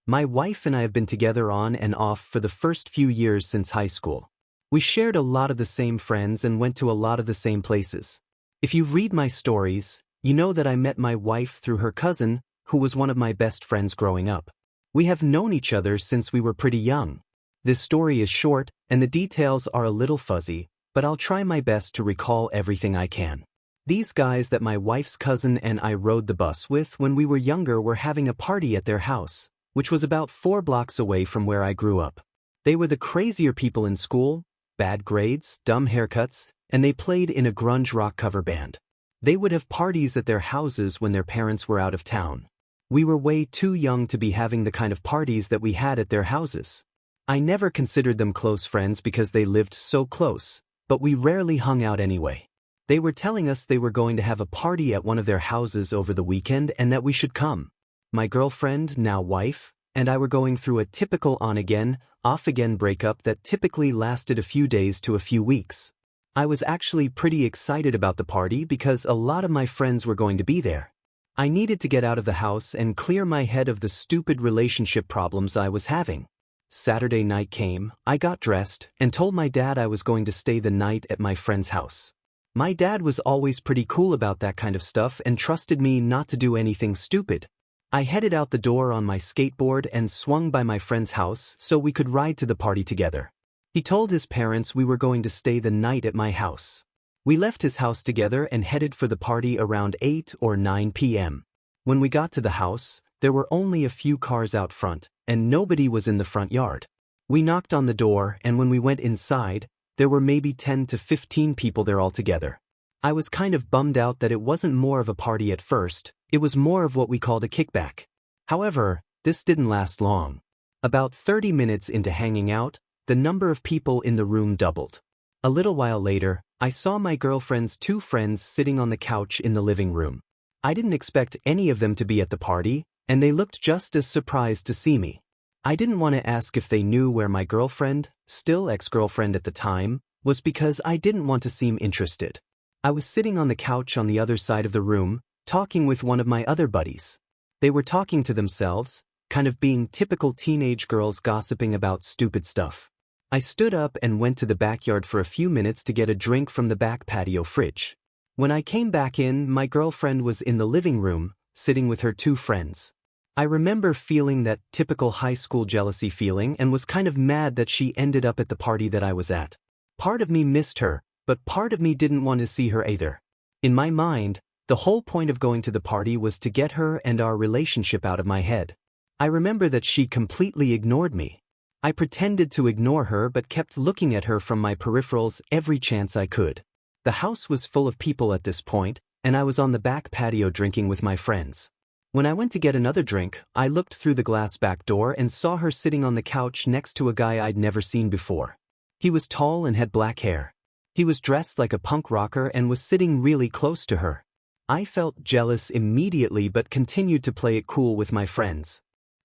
My wife and I have been together on and off for the first few years since high school. We shared a lot of the same friends and went to a lot of the same places. If you read my stories, you know that I met my wife through her cousin, who was one of my best friends growing up. We have known each other since we were pretty young. This story is short, and the details are a little fuzzy, but I'll try my best to recall everything I can. These guys that my wife's cousin and I rode the bus with when we were younger were having a party at their house, which was about 4 blocks away from where I grew up. They were the crazier people in school, bad grades, dumb haircuts, and they played in a grunge rock cover band. They would have parties at their houses when their parents were out of town. We were way too young to be having the kind of parties that we had at their houses. I never considered them close friends because they lived so close, but we rarely hung out anyway. They were telling us they were going to have a party at one of their houses over the weekend and that we should come. My girlfriend, now wife, and I were going through a typical on-again, off-again breakup that typically lasted a few days to a few weeks. I was actually pretty excited about the party because a lot of my friends were going to be there. I needed to get out of the house and clear my head of the stupid relationship problems I was having. Saturday night came, I got dressed, and told my dad I was going to stay the night at my friend's house. My dad was always pretty cool about that kind of stuff and trusted me not to do anything stupid. I headed out the door on my skateboard and swung by my friend's house so we could ride to the party together. He told his parents we were going to stay the night at my house. We left his house together and headed for the party around 8 or 9 p.m. When we got to the house, there were only a few cars out front, and nobody was in the front yard. We knocked on the door, and when we went inside, there were maybe 10 to 15 people there altogether. I was kind of bummed out that it wasn't more of a party at first. It was more of what we called a kickback. However, this didn't last long. About 30 minutes into hanging out, the number of people in the room doubled. A little while later, I saw my girlfriend's 2 friends sitting on the couch in the living room. I didn't expect any of them to be at the party, and they looked just as surprised to see me. I didn't want to ask if they knew where my girlfriend, still ex-girlfriend at the time, was because I didn't want to seem interested. I was sitting on the couch on the other side of the room, talking with one of my other buddies. They were talking to themselves, kind of being typical teenage girls gossiping about stupid stuff. I stood up and went to the backyard for a few minutes to get a drink from the back patio fridge. When I came back in, my girlfriend was in the living room, sitting with her 2 friends. I remember feeling that typical high school jealousy feeling and was kind of mad that she ended up at the party that I was at. Part of me missed her, but part of me didn't want to see her either. In my mind, the whole point of going to the party was to get her and our relationship out of my head. I remember that she completely ignored me. I pretended to ignore her but kept looking at her from my peripherals every chance I could. The house was full of people at this point, and I was on the back patio drinking with my friends. When I went to get another drink, I looked through the glass back door and saw her sitting on the couch next to a guy I'd never seen before. He was tall and had black hair. He was dressed like a punk rocker and was sitting really close to her. I felt jealous immediately but continued to play it cool with my friends.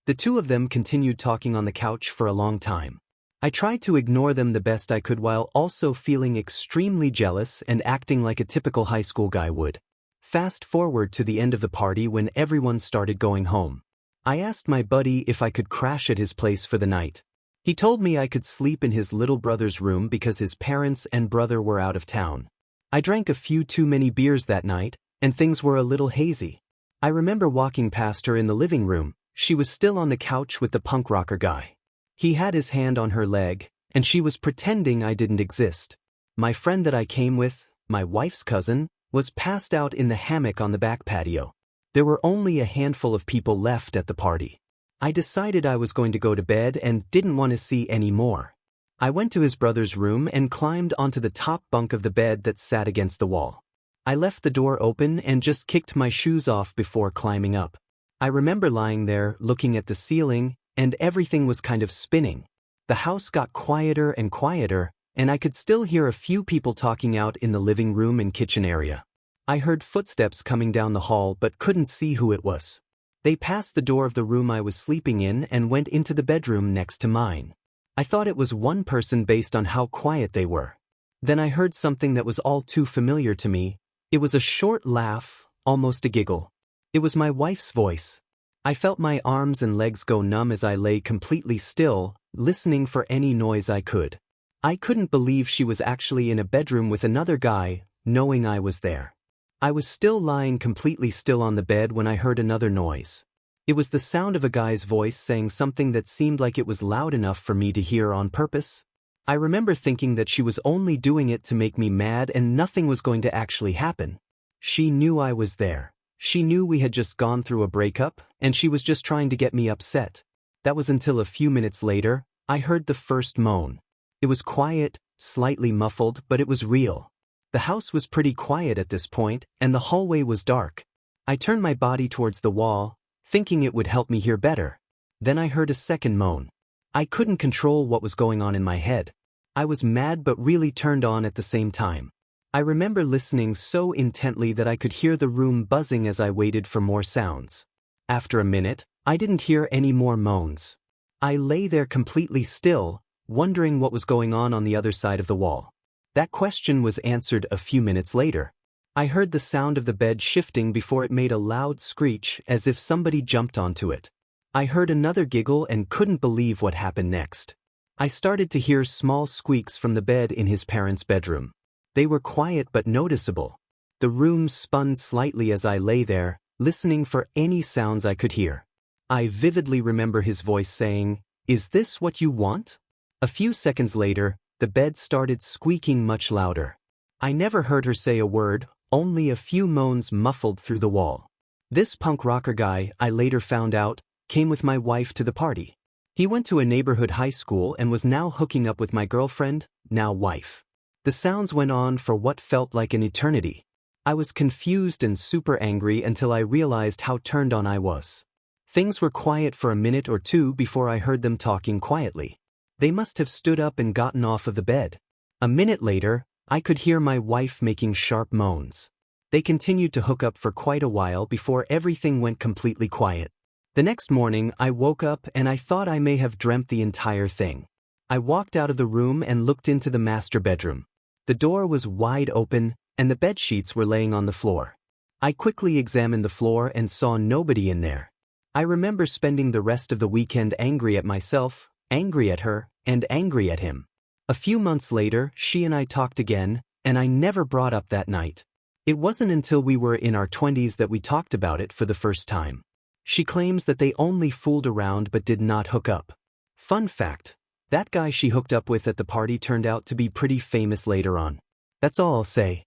The 2 of them continued talking on the couch for a long time. I tried to ignore them the best I could while also feeling extremely jealous and acting like a typical high school guy would. Fast forward to the end of the party when everyone started going home. I asked my buddy if I could crash at his place for the night. He told me I could sleep in his little brother's room because his parents and brother were out of town. I drank a few too many beers that night, and things were a little hazy. I remember walking past her in the living room. She was still on the couch with the punk rocker guy. He had his hand on her leg, and she was pretending I didn't exist. My friend that I came with, my wife's cousin, was passed out in the hammock on the back patio. There were only a handful of people left at the party. I decided I was going to go to bed and didn't want to see any more. I went to his brother's room and climbed onto the top bunk of the bed that sat against the wall. I left the door open and just kicked my shoes off before climbing up. I remember lying there, looking at the ceiling, and everything was kind of spinning. The house got quieter and quieter, and I could still hear a few people talking out in the living room and kitchen area. I heard footsteps coming down the hall but couldn't see who it was. They passed the door of the room I was sleeping in and went into the bedroom next to mine. I thought it was one person based on how quiet they were. Then I heard something that was all too familiar to me. It was a short laugh, almost a giggle. It was my wife's voice. I felt my arms and legs go numb as I lay completely still, listening for any noise I could. I couldn't believe she was actually in a bedroom with another guy, knowing I was there. I was still lying completely still on the bed when I heard another noise. It was the sound of a guy's voice saying something that seemed like it was loud enough for me to hear on purpose. I remember thinking that she was only doing it to make me mad and nothing was going to actually happen. She knew I was there. She knew we had just gone through a breakup, and she was just trying to get me upset. That was until a few minutes later, I heard the first moan. It was quiet, slightly muffled, but it was real. The house was pretty quiet at this point, and the hallway was dark. I turned my body towards the wall, thinking it would help me hear better. Then I heard a second moan. I couldn't control what was going on in my head. I was mad but really turned on at the same time. I remember listening so intently that I could hear the room buzzing as I waited for more sounds. After a minute, I didn't hear any more moans. I lay there completely still, wondering what was going on the other side of the wall. That question was answered a few minutes later. I heard the sound of the bed shifting before it made a loud screech as if somebody jumped onto it. I heard another giggle and couldn't believe what happened next. I started to hear small squeaks from the bed in his parents' bedroom. They were quiet but noticeable. The room spun slightly as I lay there, listening for any sounds I could hear. I vividly remember his voice saying, "Is this what you want?" A few seconds later, the bed started squeaking much louder. I never heard her say a word, only a few moans muffled through the wall. This punk rocker guy, I later found out, came with my wife to the party. He went to a neighborhood high school and was now hooking up with my girlfriend, now wife. The sounds went on for what felt like an eternity. I was confused and super angry until I realized how turned on I was. Things were quiet for a minute or two before I heard them talking quietly. They must have stood up and gotten off of the bed. A minute later, I could hear my wife making sharp moans. They continued to hook up for quite a while before everything went completely quiet. The next morning, I woke up and I thought I may have dreamt the entire thing. I walked out of the room and looked into the master bedroom. The door was wide open, and the bedsheets were laying on the floor. I quickly examined the floor and saw nobody in there. I remember spending the rest of the weekend angry at myself, angry at her, and angry at him. A few months later, she and I talked again, and I never brought up that night. It wasn't until we were in our 20s that we talked about it for the first time. She claims that they only fooled around but did not hook up. Fun fact, that guy she hooked up with at the party turned out to be pretty famous later on. That's all I'll say.